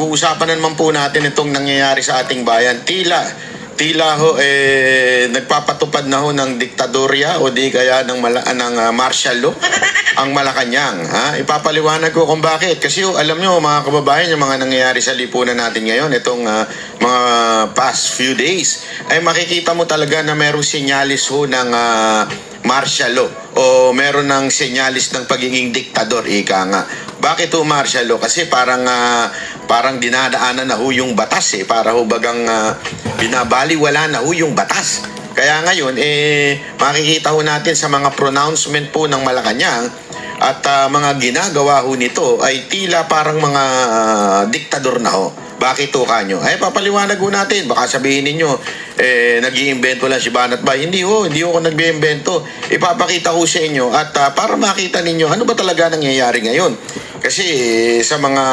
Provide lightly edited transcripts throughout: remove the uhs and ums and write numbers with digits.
Pag-uusapan na naman po natin itong nangyayari sa ating bayan. Tila ho nagpapatupad na ho ng diktadorya o di kaya ng martial law ang Malacanang. Ipapaliwanag ko kung bakit. Kasi ho, alam nyo mga kababayan, yung mga nangyayari sa lipunan natin ngayon, itong mga past few days, ay makikita mo talaga na merong senyalis ho ng martial law o meron ng senyalis ng pagiging diktador, ika nga. Bakit ho martial law? Kasi parang dinadaanan na ho yung batas para ho bagang binabaliwala na ho yung batas. Kaya ngayon makikita ho natin sa mga pronouncement po ng Malacanang at mga ginagawa ho nito ay tila parang mga diktador na ho. Bakit ho kanyo? Ay papaliwanag ho natin. Baka sabihin ninyo nag-iimbento lang si Banat Bay. Hindi ho ako nag-iimbento. Ipapakita ko sa inyo at para makita ninyo ano ba talaga nangyayari ngayon. Kasi sa mga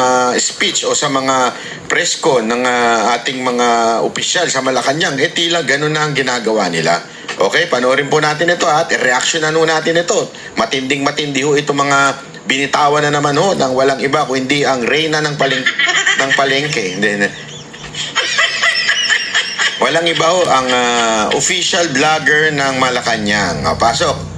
speech o sa mga press con ng ating mga opisyal sa Malacanang, tila ganun na ang ginagawa nila. Okay, panoorin po natin ito at i-reactionan ho natin ito. Matinding-matindi ho ito mga binitawan na naman ho ng walang iba kundi ang reyna ng palengke. Walang iba ho ang official vlogger ng Malacanang. Pasok.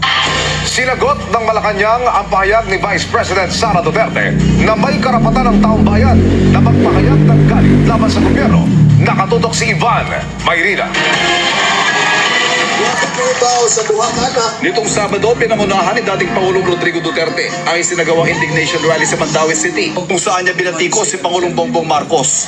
Sinagot ng Malacanang ang pahayag ni Vice President Sara Duterte na may karapatan ng taong bayan na magpahayag ng galit laban sa gobyerno. Nakatutok si Ivan Mayrina. Nitong Sabado, pinangunahan ni dating Pangulong Rodrigo Duterte ang isinagawang indignation rally sa Mandaue City kung saan niya binatiko si Pangulong Bongbong Marcos.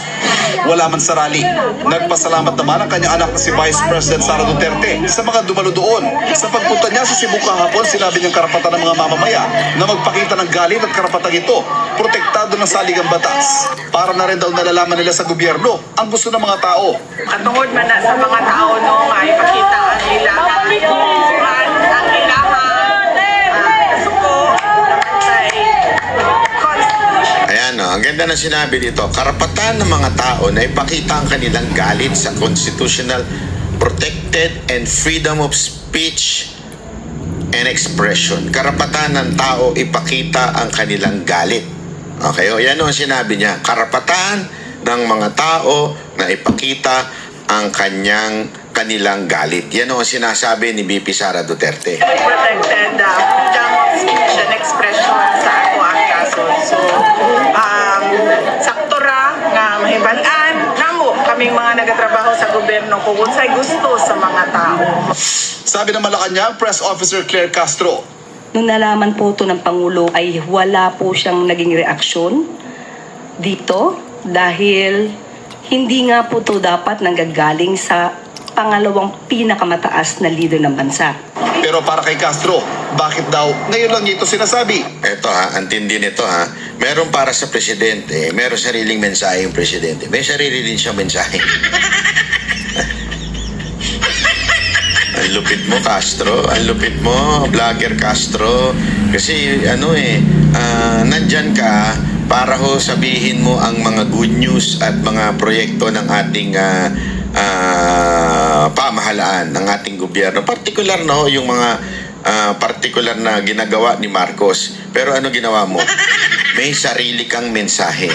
Wala man sa rally. Nagpasalamat naman ang kanyang anak na si Vice President Sara Duterte sa mga dumalo doon. Sa pagpunta niya sa Cebu kahapon, sinabi niyang karapatan ng mga mamamaya na magpakita ng galit at karapatan ito, protektado ng saligang batas. Para na rin daw nalalaman nila sa gobyerno ang gusto ng mga tao. Katungod man na sa mga tao no, ay ipakita ang ilahang suko sa constitution. Ayan ang ganda na sinabi dito. Karapatan ng mga tao na ipakita ang kanilang galit sa constitutional protected and freedom of speech and expression. Karapatan ng tao ipakita ang kanilang galit. Okay, o yan ang sinabi niya. Karapatan ng mga tao na ipakita ang kanilang galit. Yan ang sinasabi ni VP Sara Duterte. Protected freedom of speech and expression sa ako ang kaso. So, saktora nga mahibalaan namo kaming mga nagatrabaho sa gobyerno kung unsay gusto sa mga tao. Sabi ng Malacanang Press Officer Claire Castro, nung nalaman po ito ng Pangulo ay wala po siyang naging reaksyon dito dahil hindi nga po ito dapat nanggagaling sa pangalawang pinakamataas na leader ng bansa. pero para kay Castro, bakit daw ngayon lang niya ito sinasabi? Ito antindi nito Meron para sa presidente, meron sariling mensahe yung presidente. May sarili din siyang mensahe. Ang lupit mo, Castro. Ang lupit mo, vlogger Castro. Kasi nandyan ka para ho sabihin mo ang mga good news at mga proyekto ng ating pamahalaan, ng ating gobyerno. Partikular na ho yung mga partikular na ginagawa ni Marcos. Pero ano ginawa mo? May sarili kang mensahe.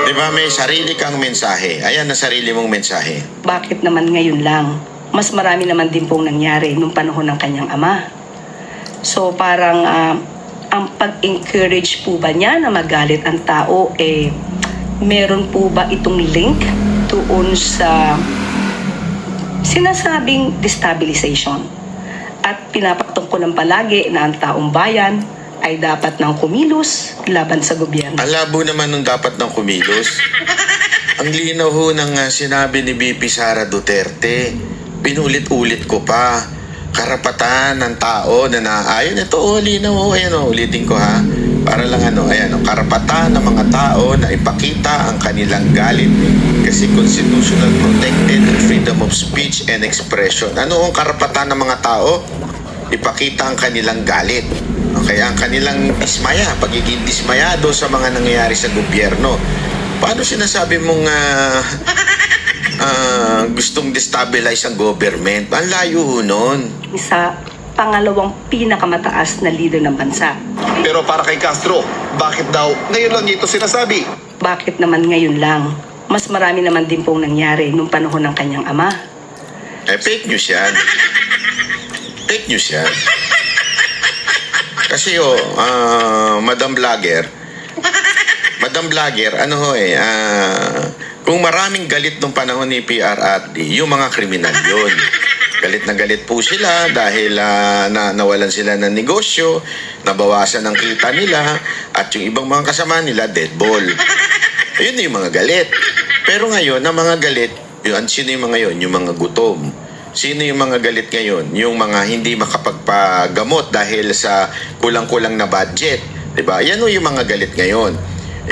Diba may sarili kang mensahe? Ayan na sarili mong mensahe. Bakit naman ngayon lang? Mas marami naman din pong nangyari nung panahon ng kanyang ama. So parang ang pag-encourage po ba niya na magalit ang tao, meron po ba itong link doon sa sinasabing destabilization? At pinapatungkulan palagi na ang taong bayan ay dapat nang kumilos laban sa gobyerno. Alabo naman nung dapat ng kumilos. Ang linaw ho ng sinabi ni VP Sara Duterte. Pinulit-ulit ko pa. Karapatan ng tao na naayon. Ito linaw ayan ulitin ko Para lang karapatan ng mga tao na ipakita ang kanilang galit. Kasi constitutional protected freedom of speech and expression. Ano ang karapatan ng mga tao? Ipakita ang kanilang galit. Okay, ang kanilang dismaya, pagiging dismayado sa mga nangyayari sa gobyerno. Paano sinasabi mong gustong destabilize ang government? Ang layo nun. Sa pangalawang pinakamataas na leader ng bansa. Pero para kay Castro, bakit daw ngayon lang niya ito sinasabi? Bakit naman ngayon lang? Mas marami naman din pong nangyari nung panahon ng kanyang ama. Fake news yan. Fake news yan. Kasi Madam Vlogger, kung maraming galit nung panahon ni PRRD, yung mga kriminal yun. Galit na galit po sila dahil nawalan sila ng negosyo, nabawasan ng kita nila, at yung ibang mga kasama nila, dead ball. Ayun yung mga galit. Pero ngayon, ang mga galit, sino yung mga yun? Yung mga gutom. Sino yung mga galit ngayon? Yung mga hindi makapagpagamot dahil sa kulang-kulang na budget. Diba? Yan yung mga galit ngayon.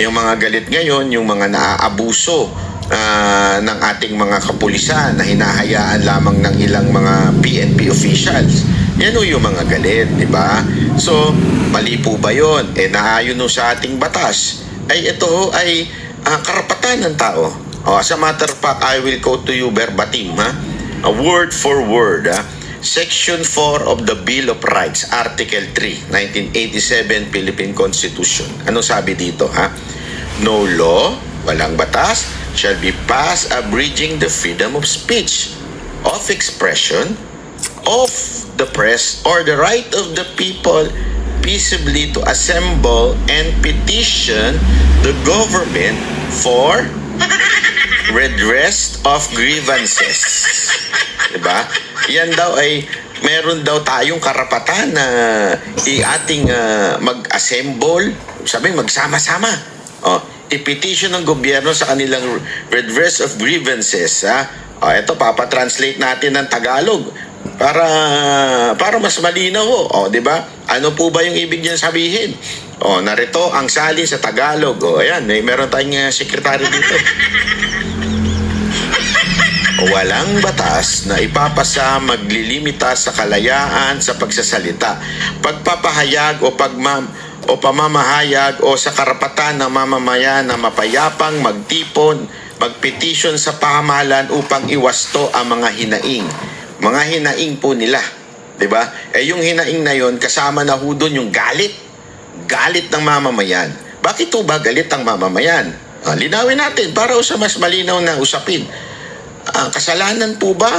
Yung mga galit ngayon, yung mga naaabuso ng ating mga kapulisan na hinahayaan lamang ng ilang mga PNP officials. Yan yung mga galit, di ba? So, mali po ba yun? Naayon sa ating batas. Ito ay karapatan ng tao. As a matter of fact, I will quote to you verbatim, word for word. Section 4 of the Bill of Rights, Article 3, 1987 Philippine Constitution. Ano sabi dito, No law, walang batas, shall be passed abridging the freedom of speech, of expression, of the press, or the right of the people peaceably to assemble and petition the government for redress of grievances. Diba? Yan daw ay meron daw tayong karapatan na ating mag-assemble, sabi magsama-sama. I-petition ng gobyerno sa kanilang redress of grievances. Ito, papatranslate natin ng Tagalog para mas malinaw. Di ba? Ano po ba yung ibig niyan sabihin? Narito ang salin sa Tagalog. Ayan, meron tayong sekretary dito. Walang batas na ipapasa maglilimita sa kalayaan sa pagsasalita, pagpapahayag o pamamahayag o sa karapatan ng mamamayan na mapayapang magtipon, magpetisyon sa pamahalaan upang iwasto ang mga hinaing. Mga hinaing po nila. Diba? Yung hinaing na yon, kasama na ho doon yung galit. Galit ng mamamayan. Bakit po ba galit ang mamamayan? Linawin natin para sa mas malinaw na usapin. Kasalanan po ba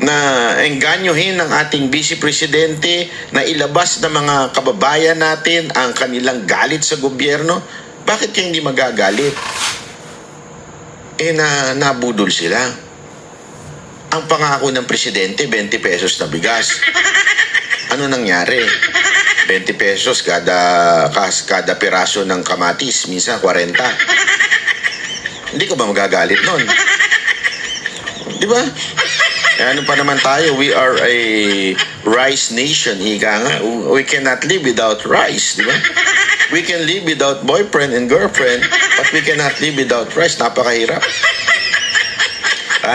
na engganyohin ng ating Vice Presidente na ilabas ng mga kababayan natin ang kanilang galit sa gobyerno? Bakit kaya hindi magagalit? Nabudol sila. Ang pangako ng Presidente, 20 pesos na bigas. Ano nangyari? 20 pesos kada piraso ng kamatis, minsan 40. Hindi ka ba magagalit nun? Di ba? Ano pa naman tayo? We are a rice nation. Ika nga. We cannot live without rice. Di ba? We can live without boyfriend and girlfriend, but we cannot live without rice. Napakahirap.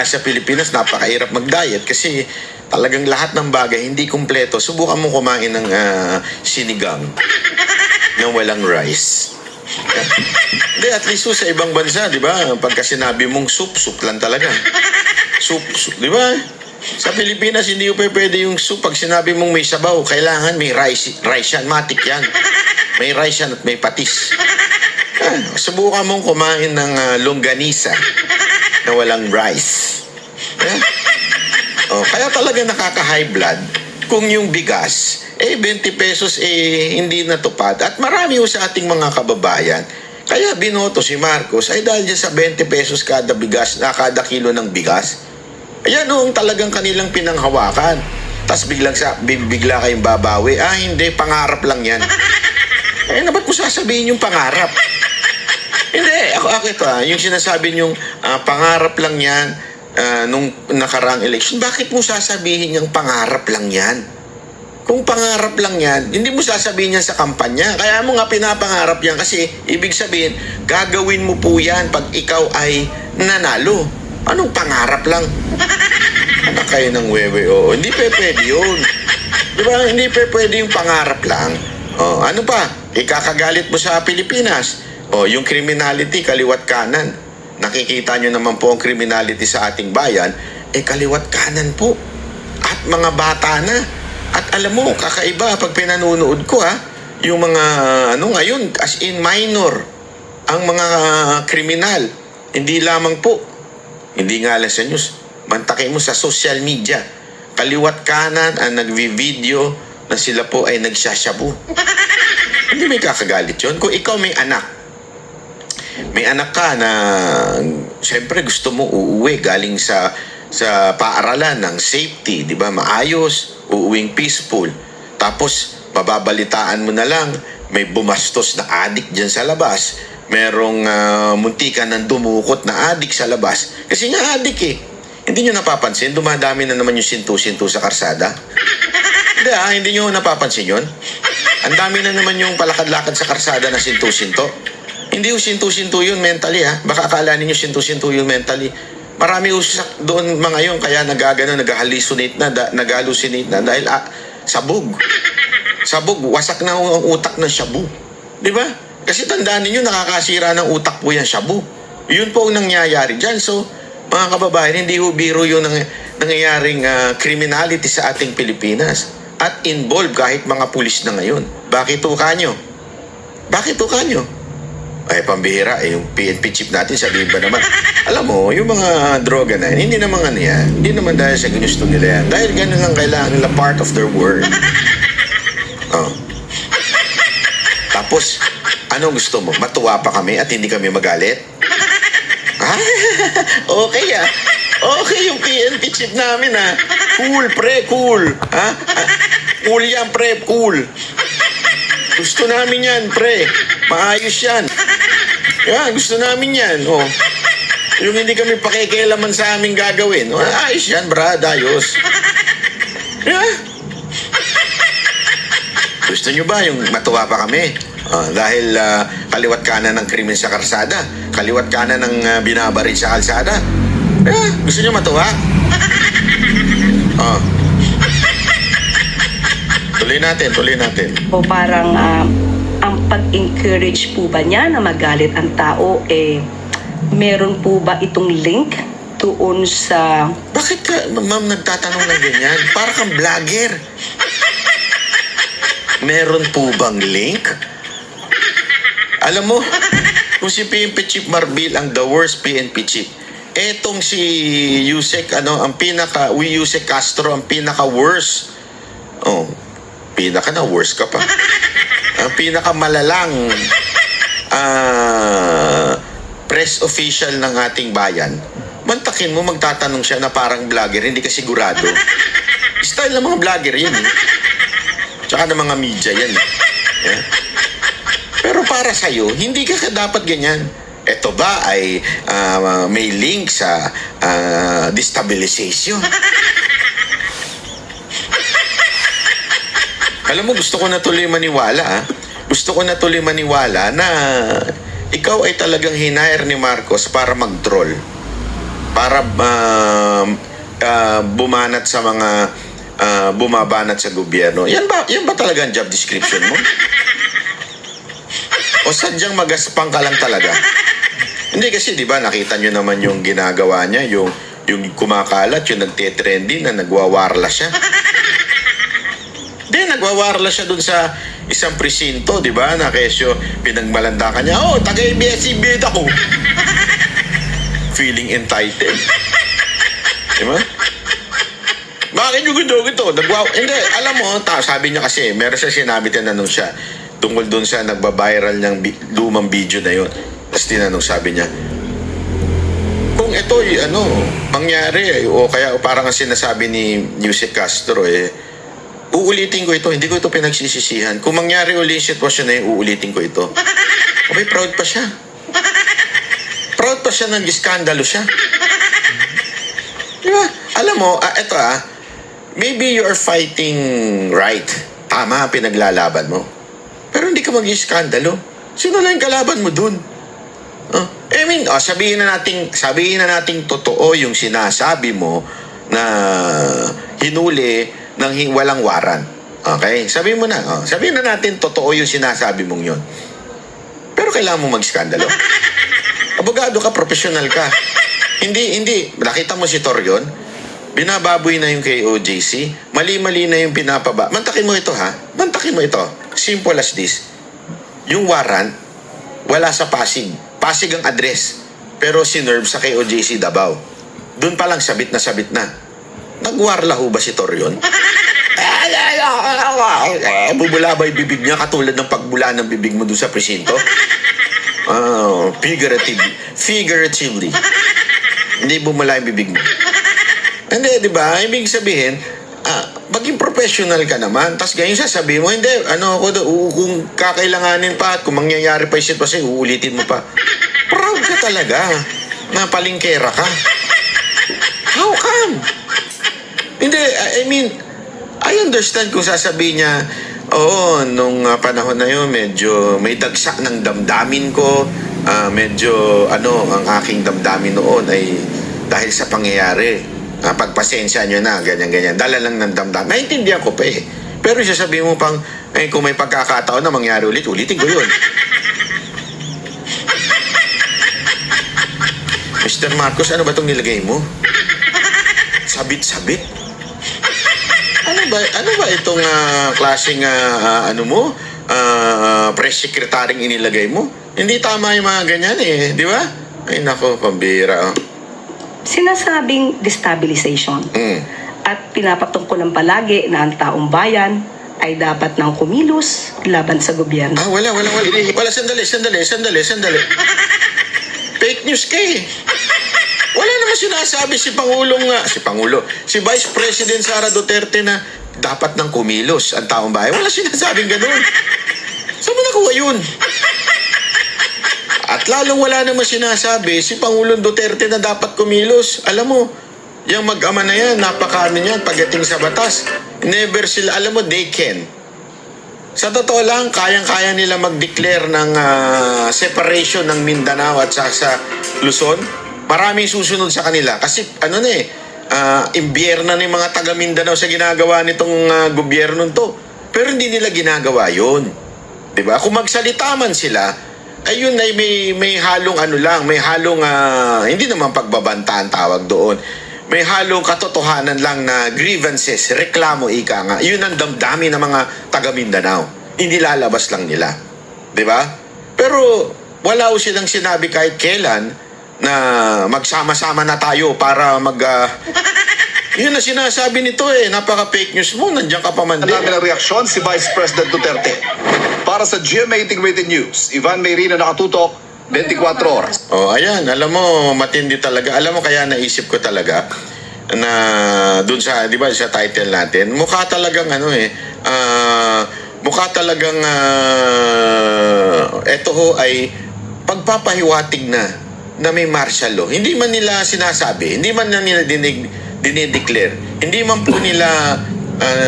Sa Pilipinas, napakahirap mag-diet kasi talagang lahat ng bagay hindi kumpleto. Subukan mo kumain ng sinigang na walang rice. Hindi, at least sa ibang bansa, di ba? Pagka sinabi mong soup lang talaga. Soup, di ba? Sa Pilipinas, hindi pwede yung soup. Pag sinabi mong may sabaw, kailangan may rice yan, matik yan. May rice yan at may patis. Subukan mong kumain ng longganisa na walang rice. Kaya talaga nakaka-high blood kung yung bigas, 20 pesos hindi natupad. At marami sa ating mga kababayan. Kaya binoto si Marcos ay dahil sa 20 pesos kada bigas, kada kilo ng bigas. Ayan ang talagang kanilang pinanghawakan. Tapos bigla kayong babawi. Hindi, pangarap lang yan. Ba't mo sasabihin yung pangarap? Hindi, ako ito yung sinasabi yung pangarap lang yan nung nakaraang election. Bakit mo sasabihin yung pangarap lang yan? Kung pangarap lang yan, hindi mo sasabihin yan sa kampanya. Kaya mo nga pinapangarap yan kasi ibig sabihin, gagawin mo po yan pag ikaw ay nanalo. Anong pangarap lang? Anak kayo ng wewe, hindi pwede yun. Diba? Hindi pwede yung pangarap lang. Ano pa? Ikakagalit mo sa Pilipinas. Yung criminality, kaliwat kanan. Nakikita nyo naman po ang criminality sa ating bayan, kaliwat kanan po. At mga bata na. At At alam mo, kakaiba pag pinanonood ko yung mga ngayon, as in minor, ang mga kriminal, hindi lamang po, hindi nga lang sa news, mantakay mo sa social media, kaliwat kanan ang nagvi-video na sila po ay nagsasyabu. Hindi may kakagalit yun. Kung ikaw may anak ka na siyempre gusto mo uuwi galing sa paaralan ng safety, di ba? Maayos, uuwing peaceful. Tapos, mababalitaan mo na lang, may bumastos na adik dyan sa labas. Merong muntikan ng dumukot na adik sa labas. Kasi nga adik eh. Hindi nyo napapansin, dumadami na naman yung sintu-sintu sa karsada. Hindi nyo napapansin yun. Ang dami na naman yung palakad-lakad sa karsada na sintu-sinto. Hindi yung sintu-sintu yun mentally Baka akala ninyo sintu-sintu yun mentally. Marami usak doon mga yun, kaya nag-hallucinate na dahil sabog. Sabog, wasak na ang utak ng shabu. Di ba? Kasi tandaan ninyo, nakakasira ng utak po yan, shabu. Yun po ang nangyayari dyan. So, mga kababayan, hindi ho biro yung nangyayaring criminality sa ating Pilipinas. At involved kahit mga pulis na ngayon. Bakit ho kanyo? Ay, pambihira, yung PNP chip natin, sabihin ba naman? Alam mo, yung mga droga na yan, hindi naman yan. Hindi naman dahil sa ginusto nila yan. Dahil ganun lang kailangan nila, part of their work. Tapos, anong gusto mo? Matuwa pa kami at hindi kami magalit? Okay Okay yung PNP chip namin Cool, pre, cool. Cool yan, pre, cool. Gusto namin yan, pre. Maayos yan. Gusto namin yan. Yung hindi kami pakikialaman sa aming gagawin. Ayos yan, brad. Ayos. Gusto nyo ba yung matuwa pa kami? Dahil kaliwat kanan ng krimen sa karsada. Kaliwat kanan ng binabaril sa kalsada. Gusto nyo matuwa? Tuloy natin. O parang ang pag-encourage po ba niya na magalit ang tao, meron po ba itong link doon sa... Bakit ka, ma'am, nagtatanong ng ganyan? Para kang vlogger. Meron po bang link? Alam mo, kung si PNP Chief Marbil ang the worst PNP Chief, etong si Yusek, Yusek Castro, ang pinaka-worst. Pinaka-worst ka pa. Ang pinaka-malalang press official ng ating bayan, mantakin mo, magtatanong siya na parang vlogger, hindi ka sigurado. Style ng mga vlogger yan Tsaka ng mga media yan Pero para sa'yo, hindi ka dapat ganyan. Ito ba ay may link sa destabilization? Alam mo, gusto ko na tuloy maniwala na ikaw ay talagang hinire ni Marcos para mag-troll. Para bumanat sa mga bumabanat sa gobyerno. Yan ba talaga ang job description mo? O sadyang magaspang ka lang talaga? Hindi kasi, di ba, nakita nyo naman yung ginagawa niya, yung kumakalat, yung nagte-trendy na nagwawarla siya. Nagwawarla siya dun sa isang presinto, di ba, na kesyo pinagmalandakan niya, taga-ABS-CBN ako. Feeling entitled. Di ba? Bakit yung ito? Hindi, alam mo, sabi niya kasi, meron siya sinabi, tinanong siya, tungkol dun sa nagbabiral niyang lumang video na yun. Tapos tinanong, sabi niya, kung ito mangyari, o kaya parang ang sinasabi ni Yusek Castro, uulitin ko ito, hindi ko ito pinagsisisihan. Kung mangyari uli yung sitwasyon na yun, uulitin ko ito. Okay, proud pa siya. Proud pa siya, nag-iskandalo siya. Diba? Alam mo, maybe you are fighting right. Tama, pinaglalaban mo. Pero hindi ka mag-iskandalo. Sino lang yung kalaban mo dun? Sabihin na nating totoo yung sinasabi mo na hinuli ng walang waran. Okay? Sabihin mo na. Sabihin na natin totoo yung sinasabi mong yun. Pero kailangan mo mag-skandalo. Abogado ka, professional ka. Hindi. Nakita mo si Torion? Binababoy na yung kay OJC. Mali-mali na yung pinapaba. Mantakin mo ito, ha? Mantakin mo ito. Simple as this. Yung warrant, wala sa Pasig. Pasig ang address. Pero sinerve sa kay OJC Davao. Doon pa lang sabit na. Nagwarla ho ba si Torion? Bubula ba yung bibig niya katulad ng pagbula ng bibig mo doon sa presinto? Figuratively. Hindi bumula yung bibig mo. Hindi, di ba? Ibig sabihin, maging professional ka naman. Tapos ganyan sasabihin mo, hindi, kung kakailanganin pa at kung mangyayari pa yung sitwasyon, uulitin mo pa. Proud ka talaga na palingkera ka. How come? Hindi, I mean, I understand kung sasabihin niya, oo, nung panahon na yun, medyo may dagsak ng damdamin ko. Medyo, ang aking damdamin noon ay dahil sa pangyayari. Pagpasensya nyo na, ganyan-ganyan. Dala lang ng damdamin. Naintindihan ko pa eh. Pero sasabihin mo pang, kung may pagkakataon na mangyari ulit, ulitin ko yun. Mr. Marcos, ano ba itong nilagay mo? Sabit-sabit? Ano ba itong klaseng press secretary inilagay mo? Hindi tama yung mga ganyan eh, di ba? Ay nako, pambira. Sinasabing destabilization. At pinapatungkulan palagi na ang taong bayan ay dapat nang kumilos laban sa gobyerno. Wala. Sandali. Fake news ka eh. Wala naman sinasabi si Vice President Sara Duterte na dapat nang kumilos ang taong bayan. Wala sinasabing ganun. Saan mo nakuha yun? At lalong wala naman sinasabi si Pangulong Duterte na dapat kumilos. Alam mo, yung mag-ama na yan, napakaano niyan pagdating sa batas. Never sila, alam mo, they can. Sa totoo lang, kayang-kaya nila mag-declare ng separation ng Mindanao at sa Luzon. Maraming susunod sa kanila. Kasi imbierna ng mga taga Mindanao sa ginagawa nitong gobyerno to. Pero hindi nila ginagawa yun. Diba? Kung magsalita man sila, ayun ay may halong may halong hindi naman pagbabanta ang tawag doon. May halong katotohanan lang na grievances, reklamo ika nga. Yun ang damdamin ng mga taga Mindanao. Hindi lalabas lang nila. 'Di ba? Pero wala silang sinabi kahit kailan na magsama-sama na tayo para yun na sinasabi nito eh. Napaka-fake news mo. Nandiyan ka pa man din. Namin ang reaksyon si Vice President Duterte. Para sa GMA Integrated News, Ivan Mayrina nakatutok, 24 oras. Ayan. Alam mo, matindi talaga. Alam mo, kaya naisip ko talaga na dun sa, di ba, sa title natin, mukha talagang eto ho ay pagpapahiwatig na may martial law. Hindi man nila sinasabi, hindi man nila dinideclare, hindi man po nila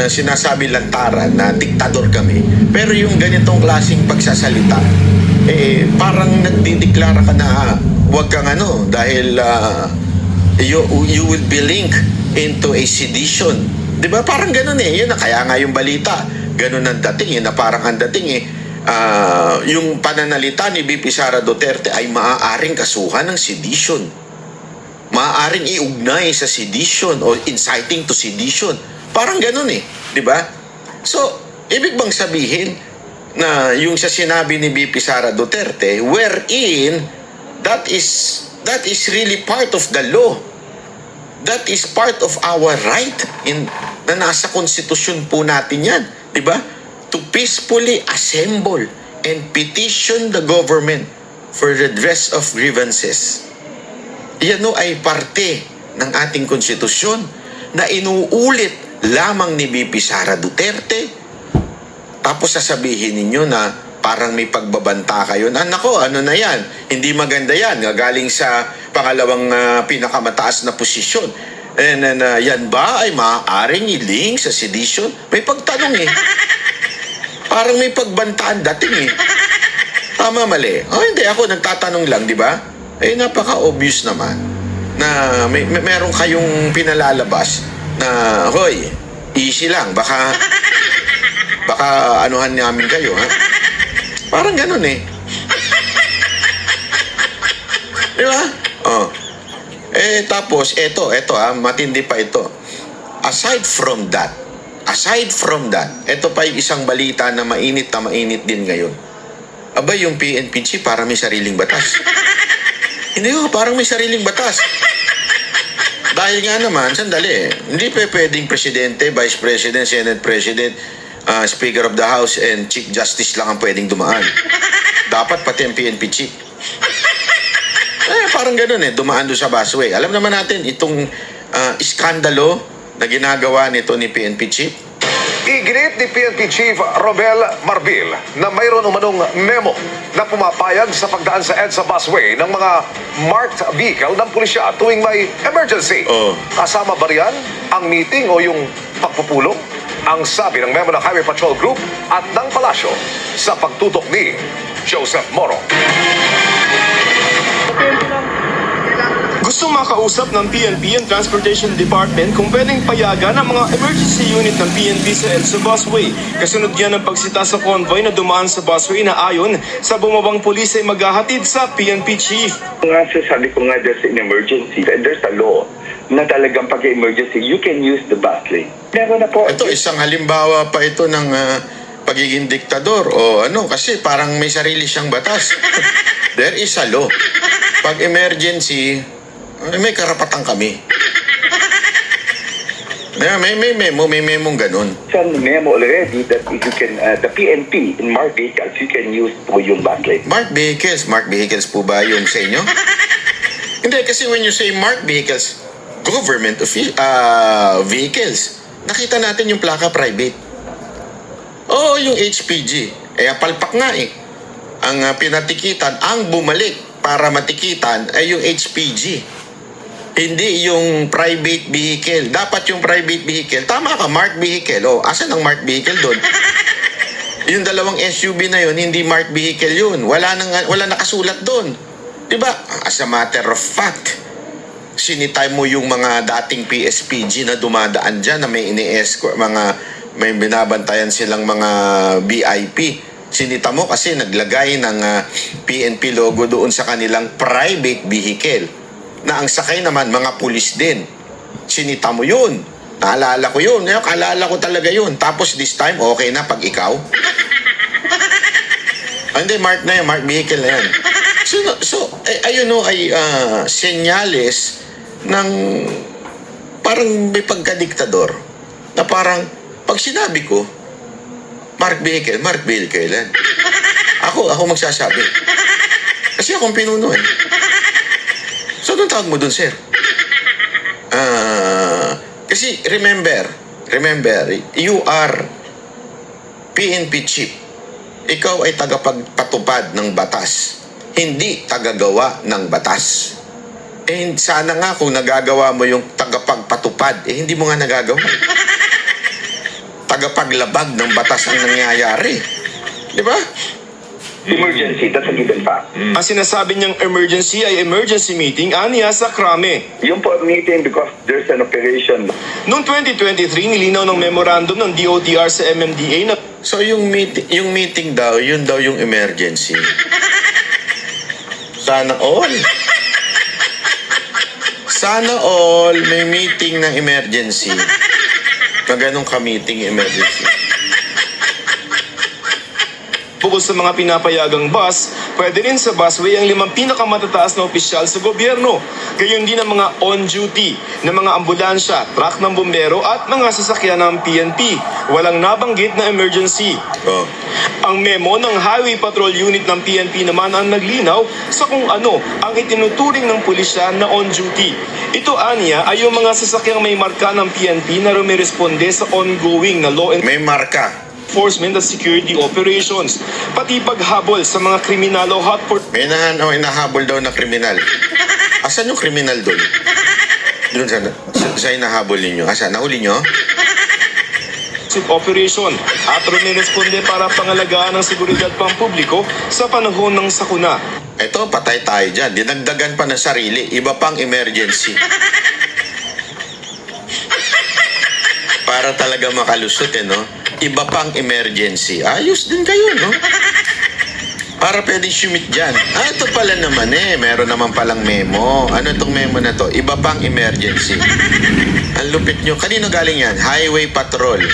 sinasabi lantaran na diktador kami. Pero yung ganitong klaseng pagsasalita, parang nagdideklara ka na huwag kang dahil you will be linked into a sedition. Diba? Parang ganun eh. Yun na, kaya nga yung balita, ganun ang dating na parang ang dating yung pananalita ni BP Sara Duterte ay maaaring kasuhan ng sedition. Maaaring iugnay sa sedition o inciting to sedition. Parang ganun eh, 'di ba? So, ibig bang sabihin na yung sa sinabi ni BP Sara Duterte wherein that is really part of the law. That is part of our right na nasa konstitusyon po natin 'yan, 'di ba? To peacefully assemble and petition the government for redress of grievances. Yan ay parte ng ating konstitusyon na inuulit lamang ni BP Sara Duterte. Tapos sasabihin ninyo na parang may pagbabanta kayo. Nako, ano na yan? Hindi maganda yan. Galing sa pangalawang pinakamataas na posisyon. And yan ba ay maaaring i-link sa sedition? May pagtanong eh. Parang may pagbantaan dating eh. Tama, mali. Hindi, ako nagtatanong lang, di ba? Napaka-obvious naman na meron kayong pinalalabas na, hoy, easy lang, baka anuhan namin kayo, ha? Parang ganun eh. Di ba? Tapos, ito matindi pa ito. Aside from that, ito pa yung isang balita na mainit din ngayon. Aba, yung PNP chief parang may sariling batas. Hindi ko, parang may sariling batas. Dahil nga naman, sandali, hindi pwedeng presidente, vice president, senate president, speaker of the house, and chief justice lang ang pwedeng dumaan. Dapat pati ang PNP chief. Parang ganun dumaan doon sa busway. Alam naman natin, itong iskandalo na ginagawa nito ni PNP chief. Iginit ni PNP Chief Romel Marbil na mayroon umanong memo na pumapayag sa pagdaan sa EDSA busway ng mga marked vehicle ng pulisya tuwing may emergency. Oh. Kasama ba riyan ang meeting o yung pagpupulong? Ang sabi ng memo ng Highway Patrol Group at ng Palasyo sa pagtutok ni Joseph Moro. Gusto makausap ng PNP and Transportation Department kung pwedeng payagan ang mga emergency unit ng PNP sa EDSA busway. Kasunod yan ang pagsita sa convoy na dumaan sa busway na ayon sa bumabang pulis ay maghahatid sa PNP chief. Sabi ko nga, there's an emergency. There's a law na talagang pag-emergency, you can use the bus lane. Meron na po. Ito, isang halimbawa pa ito ng pagiging diktador o kasi parang may sarili siyang batas. There is a law. Pag emergency, may karapatan kami. May memong ganun. Some memo already that if you can, the PNP in marked vehicles, you can use po yung bus lane. Marked vehicles po ba yung sa inyo? Hindi, kasi when you say marked vehicles, government vehicles, nakita natin yung plaka private. Oo, yung HPG. Palpak nga Ang pinatikitan, ang bumalik para matikitan ay yung HPG. Hindi yung private vehicle. Dapat yung private vehicle. Tama ka, marked vehicle. Asan ang marked vehicle doon? Yung dalawang SUV na yun, hindi marked vehicle yun. Wala nakasulat doon. Diba? As a matter of fact, sinitay mo yung mga dating PSPG na dumadaan dyan na may ini-escort, may binabantayan silang mga VIP. Sinita mo kasi naglagay ng PNP logo doon sa kanilang private vehicle na ang sakay naman mga pulis din. Sinita mo yun. Naalala ko yun. Kaalala ko talaga yun. Tapos this time, okay na pag ikaw. Hindi, mark na yan. Mark vehicle na yan. So ayun ay senyales ng parang may pagkadiktador na parang pag sinabi ko, mark vehicle yan. Ako magsasabi. Kasi akong pinuno So, anong tawag mo dun, sir? Kasi, remember, you are PNP chief. Ikaw ay tagapagpatupad ng batas. Hindi tagagawa ng batas. Sana nga kung nagagawa mo yung tagapagpatupad, hindi mo nga nagagawa. Tagapaglabag ng batas ang nangyayari. Di ba? Emergency, that's a given fact. Ang sinasabi niyang emergency ay emergency meeting aniya sa Krame. Yung po meeting because there's an operation. Noong 2023, nilinaw ng memorandum ng DOTR sa MMDA na So yung meeting daw, yun daw yung emergency. Sana all may meeting ng emergency. Na ganun ka-meeting emergency. bukod sa mga pinapayagang bus, pwede rin sa busway ang 5 pinakamatataas na opisyal sa gobyerno. Gayon din ang mga on-duty na mga ambulansya, truck ng bumbero at mga sasakyan ng PNP. Walang nabanggit na emergency. Ang memo ng Highway Patrol Unit ng PNP naman ang naglinaw sa kung ano ang itinuturing ng pulisya na on-duty. Ito aniya ay yung mga sasakyang may marka ng PNP na rumiresponde sa ongoing na law May marka. enforcement at security operations, pati paghabol sa mga kriminal o hotpot May nahabol daw na kriminal. Asan yung kriminal doon? Doon sa hinahabol ninyo. Asan? Nahuli nyo? operation at rumiresponde para pangalagaan ng seguridad pampubliko sa panahon ng sakuna. Ito, patay tayo dyan. Dinagdagan pa ng sarili. Iba pang emergency. Para talaga makalusot, no? Iba pang emergency. Ayos din kayo, no? para pwedeng sumit dyan. Ito pala naman meron naman palang memo. Ano itong memo na to? Iba pang emergency. Ang lupit nyo. Kanino galing yan? Highway Patrol.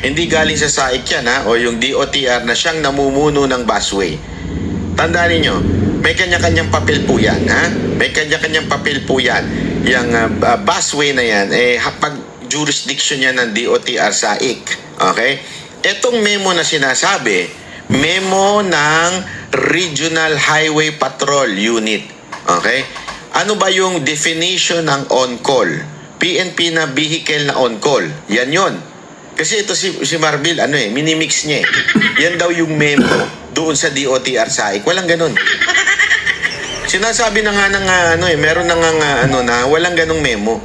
Hindi galing sa SAIC yan, ha? O yung DOTR na siyang namumuno ng busway. Tandaan ninyo, may kanya-kanyang papel po yan, ha? May kanya-kanyang papel po yan. Yung busway na yan, pag jurisdiction yan ng DOTR SAIC. Okay? Etong memo na sinasabi, memo ng Regional Highway Patrol Unit. Okay? Ano ba yung definition ng on-call? PNP na vehicle na on-call. Yan yon. Kasi ito si Marbil, minimix niya eh. Yan daw yung memo doon sa DOTR SAIC. Walang ganun. Sinasabi na nga meron na nga na walang ganung memo.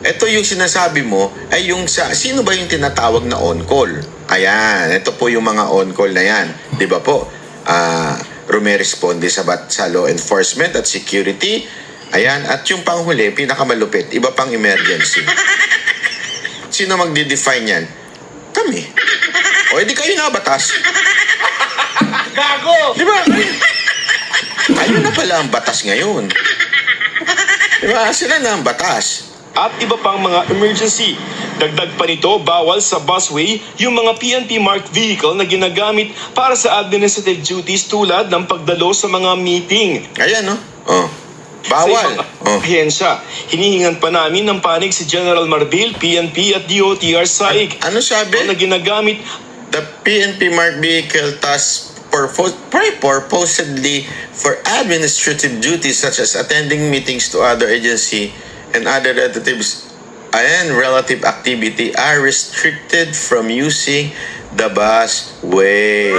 Ito yung sinasabi mo ay yung sino ba yung tinatawag na on-call? Ayan, ito po yung mga on-call na yan. Di ba po? Rumeresponde sa law enforcement at security. Ayan, at yung panghuli, pinakamalupit, iba pang emergency. Sino magde-define yan? Kami. O, edi kayo nga batas. Gago! Di ba? Ayun na pala ang batas ngayon. Di ba? Sila na ang batas. At iba pang mga emergency. Dagdag pa nito, bawal sa busway yung mga PNP marked vehicle na ginagamit para sa administrative duties tulad ng pagdalo sa mga meeting. Ayan, no? Oh. Sa Bawal. ibang ahensya, hinihingan pa namin ng panig si General Marbil, PNP at DOTR SAIC. Ano sabi? Na ginagamit The PNP marked vehicle task purportedly for administrative duties such as attending meetings to other agency and other relatives and relative activity are restricted from using the busway.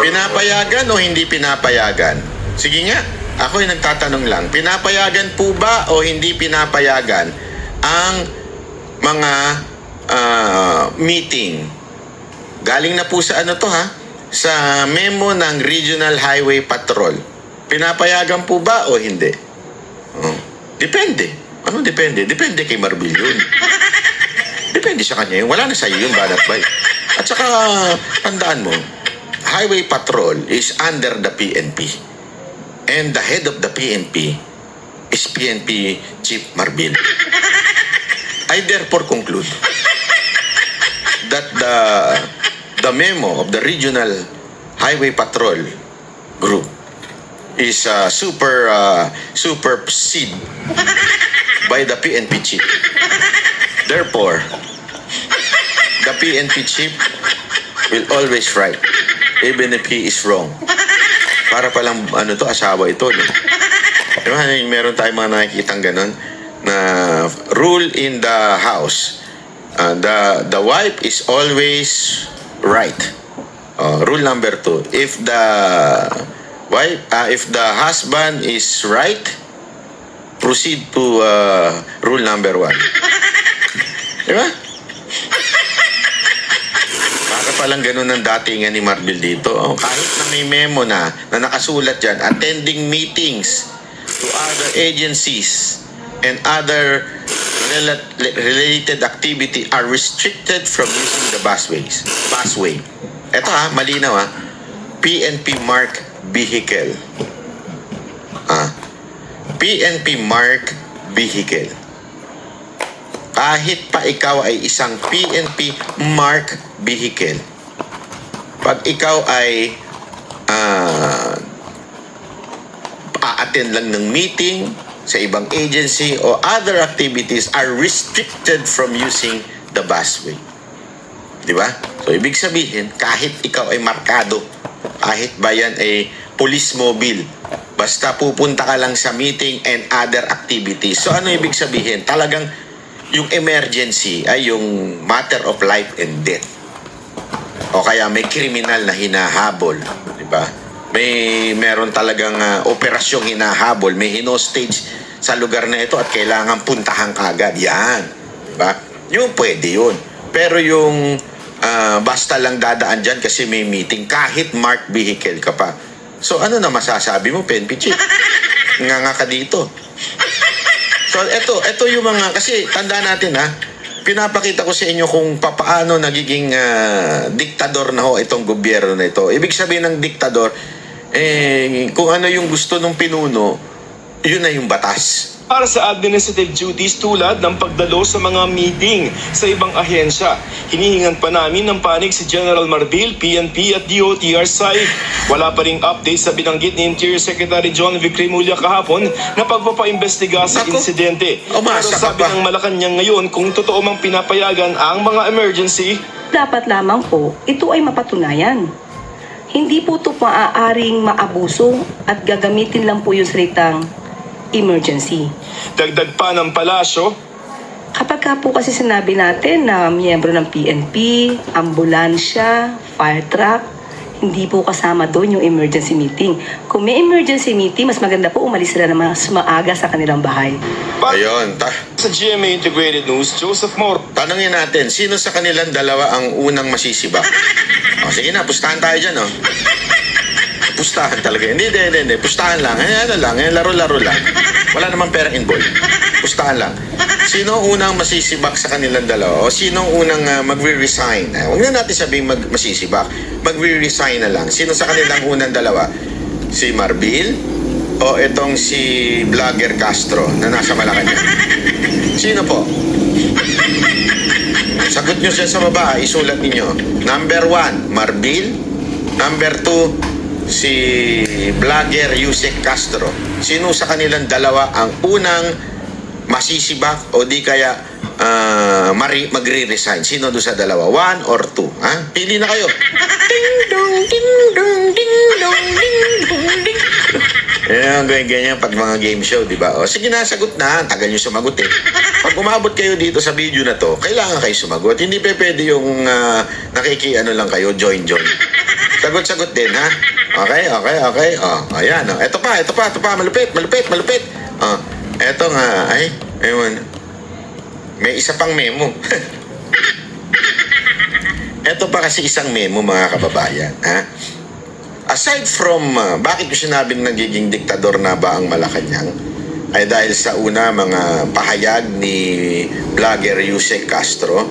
Pinapayagan o hindi pinapayagan? Sige nga, ako yung nagtatanong lang. Pinapayagan po ba o hindi pinapayagan ang mga meeting? Galing na po sa sa memo ng Regional Highway Patrol. Pinapayagan po ba o hindi? Depende. Ano depende? Depende kay Marbil yun. Depende sa kanya yun. Wala na sa'yo yun, Banat Bay. At saka, tandaan mo, Highway Patrol is under the PNP. And the head of the PNP is PNP Chief Marbil. I therefore conclude that the memo of the Regional Highway Patrol Group is supersede by the PNP Chief. Therefore, the PNP Chief will always right even if he is wrong. Para palang asawa ito. No? Diba, meron tayong mga nakikitang ganun na rule in the house. The wife is always right. Rule number 2. If the husband is right, proceed to rule number 1. Diba? Para palang ganun ang datingan ni Marbil dito. Kahit na may memo na nakasulat dyan, attending meetings to other agencies and other related activity are restricted from using the busway. Ito malinaw PNP mark vehicle. PNP mark vehicle. Kahit pa ikaw ay isang PNP mark vehicle, pag ikaw ay a-attend lang ng meeting sa ibang agency o other activities are restricted from using the busway. Di ba? So, ibig sabihin, kahit ikaw ay markado, kahit ba yan ay police mobile, basta pupunta ka lang sa meeting and other activities. So, ano ibig sabihin? Talagang yung emergency ay yung matter of life and death. O kaya may kriminal na hinahabol. Di ba? Meron talagang operasyong hinahabol, may hinostage sa lugar na ito at kailangan puntahan kagad. Yan. Diba? Yung pwede yun. Pero yung basta lang dadaan dyan kasi may meeting, kahit marked vehicle ka pa. So ano na masasabi mo, PNP Chief? Nga ka dito. So ito yung mga, kasi tandaan natin pinapakita ko sa inyo kung papaano nagiging diktador na ho itong gobyerno na ito. Ibig sabihin ng diktador, kung ano yung gusto ng pinuno, yun na yung batas. Para sa administrative duties tulad ng pagdalo sa mga meeting sa ibang ahensya. Hinihingan pa namin ng panig si General Marbil, PNP at DOTR side. Wala pa ring update sa binanggit ni Interior Secretary John Vicremulia kahapon na pagpapaimbestiga sa Ako? insidente. Umasa Pero ka sabi pa. ng Malacanang ngayon kung totoo mang pinapayagan ang mga emergency, Dapat lamang po, ito ay mapatunayan. Hindi po ito maaaring maabuso at gagamitin lang po yung salitang emergency. dagdag pa ng palasyo, Kapag ka po kasi sinabi natin na miyembro ng PNP, ambulansya, fire truck, hindi po kasama doon yung emergency meeting. Kung may emergency meeting, mas maganda po umalis sila na mas maaga sa kanilang bahay. Ayun, sa GMA Integrated News, Joseph Moore. tanongin natin, sino sa kanilang dalawa ang unang masisibak? O, sige na, pustahan tayo dyan, oh. Pustahan talaga. Hindi. Pustahan lang. Laro-laro lang. Wala namang perang involved. Pustahan lang. Sino unang masisibak sa kanilang dalawa? O sino unang magre-resign? Huwag na natin sabihin masisibak. Magre-resign na lang. Sino sa kanilang unang dalawa? Si Marbil? O itong si Vlogger Castro na nasa Malacanang? Sino po? Sagot nyo siya sa baba. Isulat ninyo. Number 1, Marbil. Number 2, si Vlogger Yusek Castro. Sino sa kanilang dalawa ang unang masisibak o di kaya magre-resign? Sino doon sa dalawa? 1 or 2? Ha? Pili na kayo. Ding dong, ding dong, ding dong, ding dong, ding. Yan, ganyan pag mga game show, di ba? O, sige na, sagot na. Tagal nyo sumagot eh. Pag umabot kayo dito sa video na to, kailangan kayo sumagot. Hindi pwede yung nakikiano lang kayo, join. Sagot din, ha? Okay. O, ayan. O. Ito pa. Malupit. O, eto nga. Ay, ayun. May isa pang memo. Eto pa kasi isang memo, mga kababayan, ha? Aside from, bakit ko sinabing nagiging diktador na ba ang Malacanang? Ay dahil sa una, mga pahayag ni Vlogger Yusek Castro.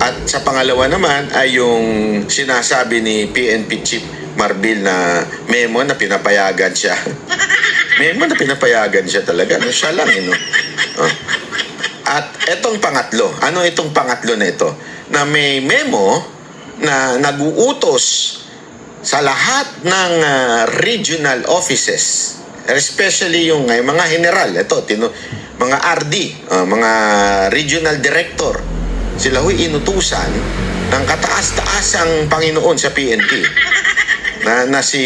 At sa pangalawa naman ay yung sinasabi ni PNP Chief Marbil na memo na pinapayagan siya. Memo na pinapayagan siya talaga. No, siya lang, no? Oh. At etong pangatlo. Ano itong pangatlo na ito? Na may memo na nag-uutos sa lahat ng regional offices, especially yung mga general, mga RD, mga regional director, sila huy inutusan ng kataas-taasang Panginoon sa PNP. Na si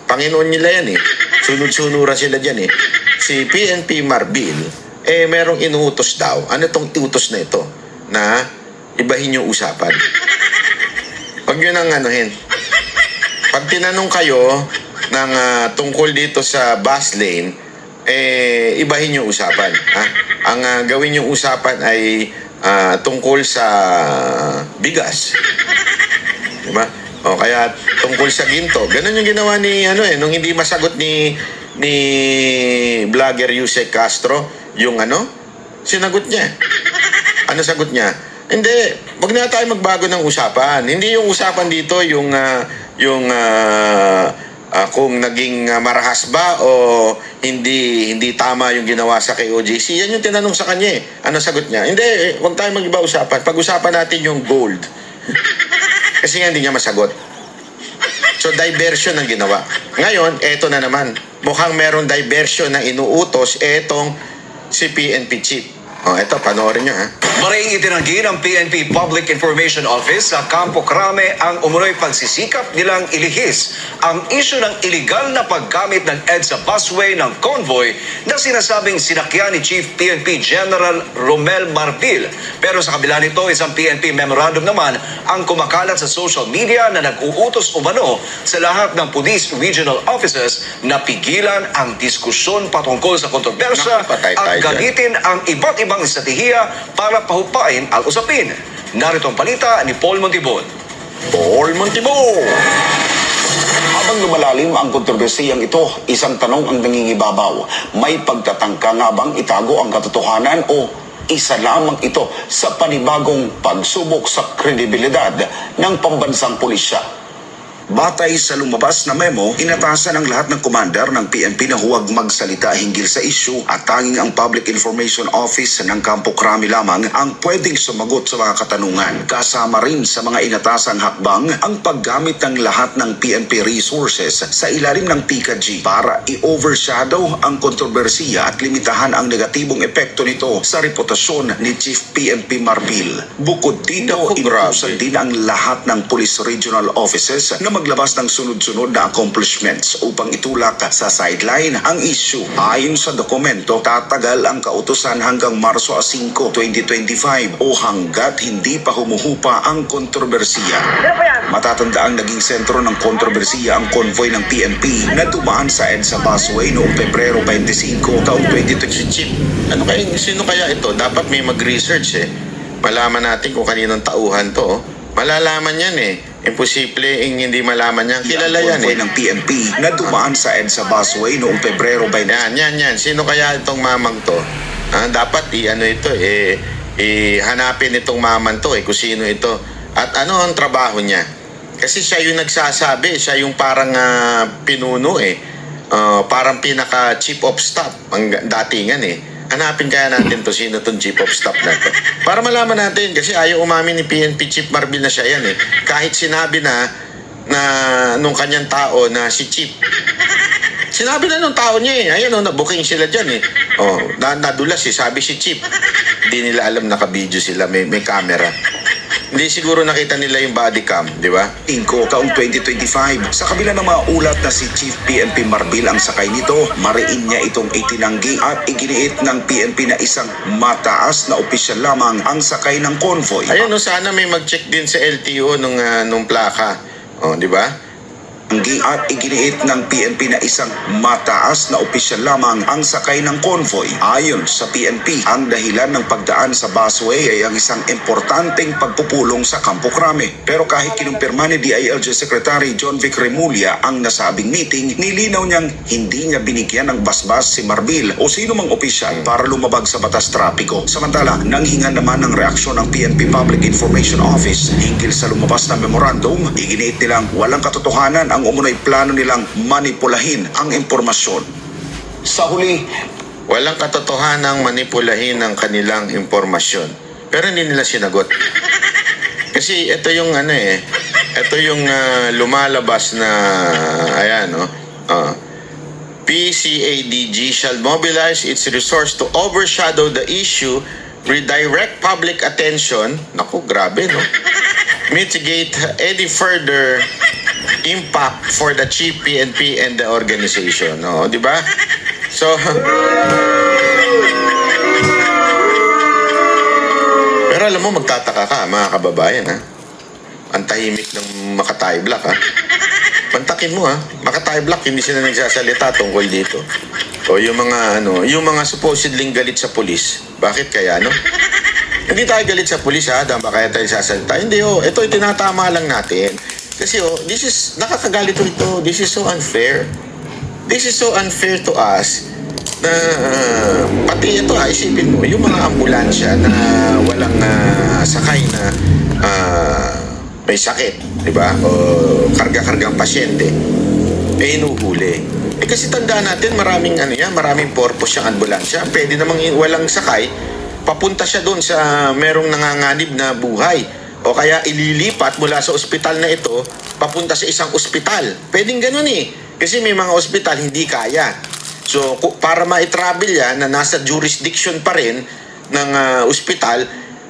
Panginoon nila yan eh. Sunod-sunuran sila dyan eh. Si PNP Marbil, merong inuutos daw. Ano itong utos na ito? Na ibahin yung usapan. Huwag nyo nang anuhin. Pag tinanong kayo ng tungkol dito sa bus lane, ibahin yung usapan. Ha? Ang gawin yung usapan ay tungkol sa bigas. Diba? O kaya tungkol sa ginto. Ganun yung ginawa ni nung hindi masagot ni Vlogger Yusek Castro yung sinagot niya. Ano sagot niya? Hindi, wag na tayo magbago ng usapan. Hindi yung usapan dito yung kung naging marahas ba o hindi tama yung ginawa sa KOJC. Yan yung tinanong sa kanya eh. Ano sagot niya? Hindi, wag tayo mag-iba usapan. Pag-usapan natin yung gold. Kasi nga hindi niya masagot. So diversion ang ginawa. Ngayon, eto na naman. Mukhang meron diversion na inuutos etong si PNP Chief. O, eto, panoorin nyo ha. Maring itinanggi ng PNP Public Information Office sa Campo Crame ang umunoy pagsisikap nilang ilihis ang isyu ng iligal na paggamit ng EDSA busway ng convoy na sinasabing sinakyan ni Chief PNP General Romel Marbil. Pero sa kabila nito, isang PNP memorandum naman ang kumakalat sa social media na nag-uutos umano sa lahat ng police regional offices na pigilan ang diskusyon patungkol sa kontrobersya Nakapatay tayo at dyan. gamitin ang iba't ibang estratehiya para pahupain ang usapin. Narito ang balita ni Paul Montibon. Paul Montibon! Habang lumalalim ang kontrobersiyang ito, isang tanong ang nangingibabaw. May pagtatangka nga bang itago ang katotohanan o isa lamang ito sa panibagong pagsubok sa kredibilidad ng pambansang pulisya. Batay sa lumabas na memo, inatasan ang lahat ng commander ng PNP na huwag magsalita hinggil sa issue at tanging ang Public Information Office ng Campo Crame lamang ang pwedeng sumagot sa mga katanungan. Kasama rin sa mga inatasang hakbang ang paggamit ng lahat ng PNP resources sa ilalim ng PICA-G para i-overshadow ang kontrobersiya at limitahan ang negatibong epekto nito sa reputasyon ni Chief PNP Marbil. Bukod dito, Naku, inutusan grabe. din ang lahat ng Police Regional Offices na maglabas ng sunod-sunod na accomplishments upang itulak sa sideline ang issue. Ayon sa dokumento, tatagal ang kautusan hanggang Marso 5, 2025 o hanggat hindi pa humuhupa ang kontrobersiya. Matatanda ang naging sentro ng kontrobersiya ang convoy ng PNP na dumaan sa EDSA busway noong Pebrero 25, taong 2020. Chip. Sino kaya ito? Dapat may mag-research eh. Malaman natin kung kaninong tauhan to. Malalaman yan eh. Imposible hindi malaman yan. Kilala yan Convoy eh. ng PNP na dumaan sa EDSA busway noong Pebrero 25. Yan. Sino kaya itong mamang to? Dapat hanapin itong mamang to kung sino ito. At ano ang trabaho niya? Kasi siya yung nagsasabi, siya yung parang pinuno eh. Parang pinaka chief of staff ang datingan eh. Hanapin kaya natin to sino tong chief of staff na to. Para malaman natin kasi ayaw umamin ni PNP Chief Marbil na siya yan eh. Kahit sinabi na nung kanyang tao na si Chief. Sinabi na nung tao niya eh. Ayan nabuking sila dyan eh. Nadulas eh. Sabi si Chief. Hindi nila alam naka-video sila. May camera. Hindi siguro nakita nila yung body cam, di ba? Taong 2025, sa kabila ng mga ulat na si Chief PNP Marbil ang sakay nito, mariin niya itong itinanggi at iginiit ng PNP na isang mataas na opisyal lamang ang sakay ng convoy. Ayun, sana may mag-check din sa LTO nung plaka. Di ba? At iginiit ng PNP na isang mataas na opisyal lamang ang sakay ng convoy. Ayon sa PNP, ang dahilan ng pagdaan sa busway ay ang isang importanteng pagpupulong sa Campo Crame. Pero kahit kinumpirma ni DILG Secretary John Vic Remulla ang nasabing meeting, nilinaw niyang hindi niya binigyan ng basbas si Marbil o sino mang opisyal para lumabag sa batas trapiko. Samantala, nanghinga naman ng reaksyon ng PNP Public Information Office hinggil sa lumabas na memorandum, iginiit nilang walang katotohanan ang umunoy plano nilang manipulahin ang impormasyon. Sa huli, Walang katotohanang manipulahin ang kanilang impormasyon. Pero hindi nila sinagot. Kasi ito yung ito yung lumalabas na PCADG shall mobilize its resource to overshadow the issue, redirect public attention, naku grabe no, mitigate any further impact for the chief PNP and the organization, no, di ba? So pero alam mo, magtataka ka mga kababayan ha. Ang tahimik ng Makatay Black ha. Pantakin mo ha. Makatay Black hindi sila nagsasalita tungkol dito. O yung mga supposedly galit sa pulis. Bakit kaya no? Hindi tayo galit sa pulis ha, dahil ba kaya tayo sasalita? Hindi ito tinatama lang natin. Kasi this is, nakakagalit ito. This is so unfair. This is so unfair to us na pati ito isipin mo, yung mga ambulansya na walang sakay na may sakit, di ba? O karga-kargang pasyente, inuhuli. Kasi tandaan natin, maraming purpose yung ambulansya. Pwede namang walang sakay, papunta siya doon sa merong nanganganib na buhay. O kaya ililipat mula sa ospital na ito, papunta sa isang ospital. Pwedeng ganun eh. Kasi may mga ospital hindi kaya. So, para ma-travel yan na nasa jurisdiction pa rin ng ospital,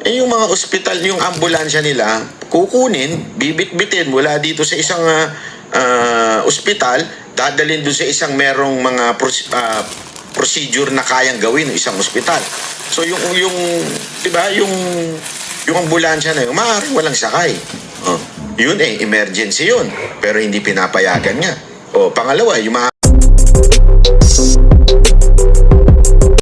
yung mga ospital, yung ambulansya nila, kukunin, bibit-bitin mula dito sa isang ospital, dadalhin doon sa isang merong mga procedure na kayang gawin ng isang ospital. So, yung diba, yung ambulansya na yun, maaaring walang sakay. Yun emergency yun. Pero hindi pinapayagan nga. Pangalawa, yung mga